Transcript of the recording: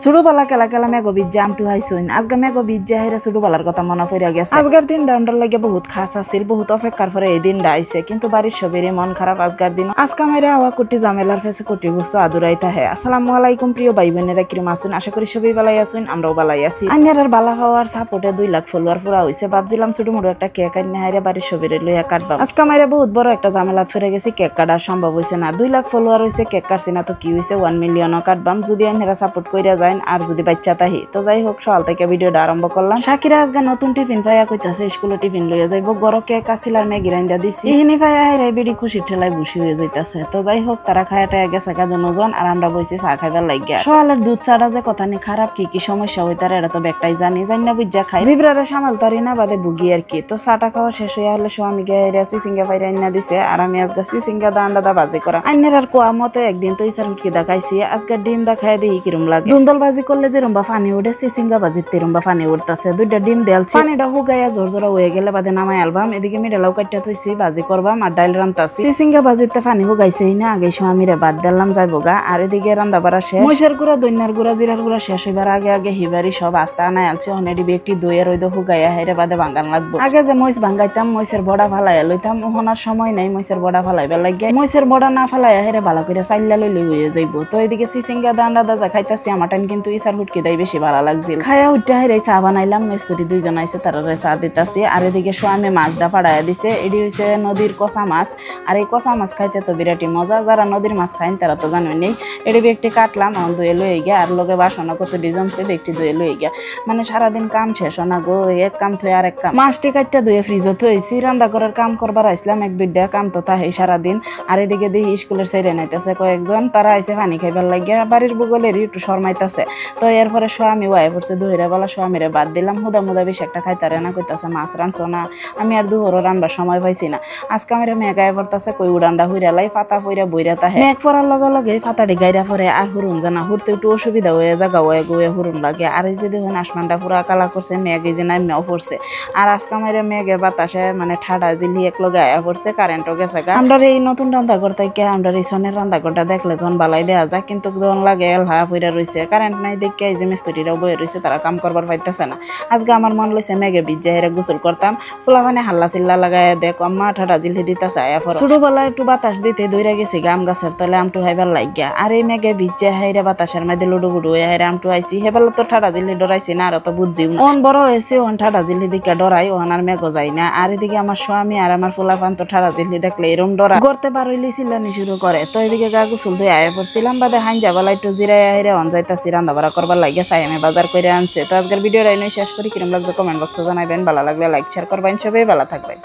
ছোটবেলা কেলা কেলা মেঘো বিজ্জা আমটু হাইছুন আজকে মেঘো বিজ্জা হেরে ছোটবেলার কথা মনে পড়ে গেছে। আজকের দিনটা আমার লাগে বহুত খাস আছিল, বহুত অপেক্ষার পরে এই দিনটা আইছে, কিন্তু বাড়ির সবেরই মন খারাপ আজকের দিন। আজকে মেরে হাওয়া কুটি জামেলার ফেসে কুটি বস্তু আদুরাইতা হে। আসসালামু আলাইকুম প্রিয় ভাই বোনেরা, কিরম আছেন? আশা করি সবাই ভালাই আছেন, আমরাও ভালাই আছি। আন্যার বালা হওয়ার সাপোর্টে 2 লাখ ফলোয়ার পুরা হইছে। ভাবছিলাম ছোট মোটো একটা কেক আইনে হাইরে বাড়ির সবেরে লইয়া কাটবাম। আজকে মেরে বহুত বড় একটা জামেলাত ফিরে গেছি, কেক কাটা সম্ভব হইছে না। 2 লাখ ফলোয়ার হইছে, কেক কাটছি না তো কি হইছে, 1 মিলিয়নও কাটবাম যদি আন্যারা সাপোর্ট কইরা যায় আর যদি বাচ্চা তাহি। তো যাই হোক, সকাল থেকে ভিডিওটা আরম্ভ করলাম। শাকিরা আজকে নতুন টিফিন পাইয়া কইতাছে স্কুলে টিফিন লইয়া যাইব। গরো কেক আছিল আর ম্যাগি রাইন্দা দিছি, ইহিনি পাইয়া হাইরে বিড়ি খুশির ঠেলায় বসি হয়ে যাইতাছে। তো যাই হোক, তারা খায়াটা গেছে গা দুজন, আর আমরা বইছি চা খাইবার লাগিয়া। সকালের দুধ চাটা যে কথা নি খারাপ, কি কি সমস্যা হইতারে এটা তো বেকটাই জানি না বুঝা খাই, জিবরারে সামাল তারি না বাদে ভুগি আর কি। তো চাটা খাওয়া শেষ হইয়া হলে স্বামী গে চিচিঙ্গা পাইরা আইনা দিছে, আর আমি আজকে চিচিঙ্গা দা বাজি করা। আইনের আর কোয়া মতে একদিন তো ইসার হুটকি দেখাইছি, আজকে ডিম দা খাই দিই কিরম লাগে। দুন্দল ভাজি করলে যেরম্বা পানি উঠে, চিচিঙ্গা ভাজির তেরম্বা পানি উঠতেছে। 2টা ডিম দেলছি, পানিটা হুগাইয়া জোর হয়ে গেলে বাদে নামাই আলবাম। এদিকে মিডালাও কাটটা থইছি, ভাজি করবাম আর ডাইল রান্তাছি। চিচিঙ্গা ভাজিতে পানি হুগাইছেই না, আগে স্বামীরে বাদ দিলাম যাইব গা। আর এদিকে রান্না বাড়া শেষ, মরিচের গুঁড়া, দইনার গুঁড়া, জিরার গুঁড়া শেষ হইবার আগে হিবারি সব আস্তা আনাই আলছি। ওখানে ডিবি একটি দইয়ের রইদ হুগাইয়া হেরে বাদে ভাঙ্গান লাগবো। আগে যে মরিচ ভাঙ্গাইতাম, মরিচের বড়া ফালাইয়া লইতাম, ওহনার সময় নাই মরিচের বড়া ফালাইবার লাগে। মরিচের বড়া না ফালাইয়া হেরে ভালো করে চাইলা লইলে হয়ে যাইব। তো এদিকে চিচিঙ্গা দান্ডা যা খাইতাছি, আমার টাইম কিন্তু ইসার হুটকি দেয় বেশি ভালো লাগছিল। খাইয়া উঠতে হেরে চা বানাইলাম, মিস্ত্রি 2 জন আইছে, তারা চা দিতাছি। আর এদিকে স্বামী মাছ দা পাড়াইয়া দিছে, এটি হইছে নদীর কষা মাছ। আর এই কষা মাছ খাইতে তো বিরাটি মজা, যারা নদীর মাছ খাইন তারা তো জানোই নেই। এটি একটি কাটলাম, আমার ধুয়ে লয়ে গিয়া, আর লোকে বাসনা কত ডিজাইনছে একটি ধুয়ে লয়ে গিয়া। মানে সারাদিন কাম শেষ না গো, এক কাম থয়ে আর এক কাম। মাছটি কাটটা ধুয়ে ফ্রিজে থইছি, রান্না করার কাম করবার আইসলাম, 1-2টা কাম তো তাহে সারাদিন। আর এদিকে দেখি স্কুলের সাইডে নাইতেছে কয়েকজন, তারা আইসে পানি খাইবার লাগিয়া, বাড়ির বগলেরই একটু শর্মাইতেছে। তো এরপরে স্বামী ওয়াই পড়ছে দুইরা বেলা, স্বামীরে বাদ দিলাম। হুদা মুদা বেশি একটা খাইতারে না, কইতাছে মাছ রাঁধছো না। আমি আর দুহরও রান্নার সময় পাইছি না। আজকে আমার মেঘায় পড়তাছে, কই উড়ান্ডা হুইরালাই পাতা পইরা বইরা তাহে। মেঘ পড়ার লগে লগে পাতাটি গাইরা পরে আর হুরুন জানা, হুরতে একটু অসুবিধা হয়ে জাগা হয়ে গুয়ে হুরুন লাগে। আর এই যে দেখুন আসমানটা পুরা কালা করছে, মেঘ এই যে নামিয়াও পড়ছে। আর আজকে আমার মেঘে বাতাসে মানে ঠাডা জিলি এক লগে আয়া পড়ছে, কারেন্টও গেছে গা। আমরা এই নতুন রান্নাঘর থেকে আমরা এই সনের রান্নাঘরটা দেখলে যখন বালাই দেওয়া যায়, কিন্তু যখন লাগে এলহা পইরা রইছে, কারেন্ট নাই দেখে এই যে মিস্ত্রিরাও বয়ে রইছে, তারা কাম করবার পাইতেছে না। আজকে আমার মন লইছে মেঘে ভিজে হেরে গোসল করতাম। ফুলা মানে হাল্লা চিল্লা লাগায় দেখ আম্মা ঠাডা জিলি দিতেছে আয়া পর। ছোটবেলা একটু বাতাস দিতে দৌড়া গেছি গাম গাছের তলে আমটু হাইবার লাগিয়া। আর এই মেঘে ভিজে হাইরে বাতাসের মধ্যে লুডু বুডু হয়ে হাইরে আমটু আইছি। হেবেলা তো ঠাডা জিলি ডরাইছি না, আর তো বুঝছিও না। ওন বড় হয়েছে, ওন ঠাডা জিলি দিকে ডরাই, ওন আর মেঘও যাই না। আর এদিকে আমার স্বামী আর আমার ফুলাফান তো ঠাডা জিলি দেখলে এরম ডরা করতে পারইলি চিল্লানি শুরু করে। তো এদিকে গা গোসল ধুয়ে আয়া পড়ছিলাম, বাদে হাইঞ্জা বেলা একটু জিরাই হাইরে অন যাইতাছি, রান্না বাড়া করবার লাগিয়া চাই আমি বাজার করে আনছে। তো আজকের ভিডিওটা শেষ করি, কিরম লাগছে কমেন্ট বক্সে জানাবেন। ভালো লাগলে লাইক শেয়ার করবেন, সবাই ভালো থাকবেন।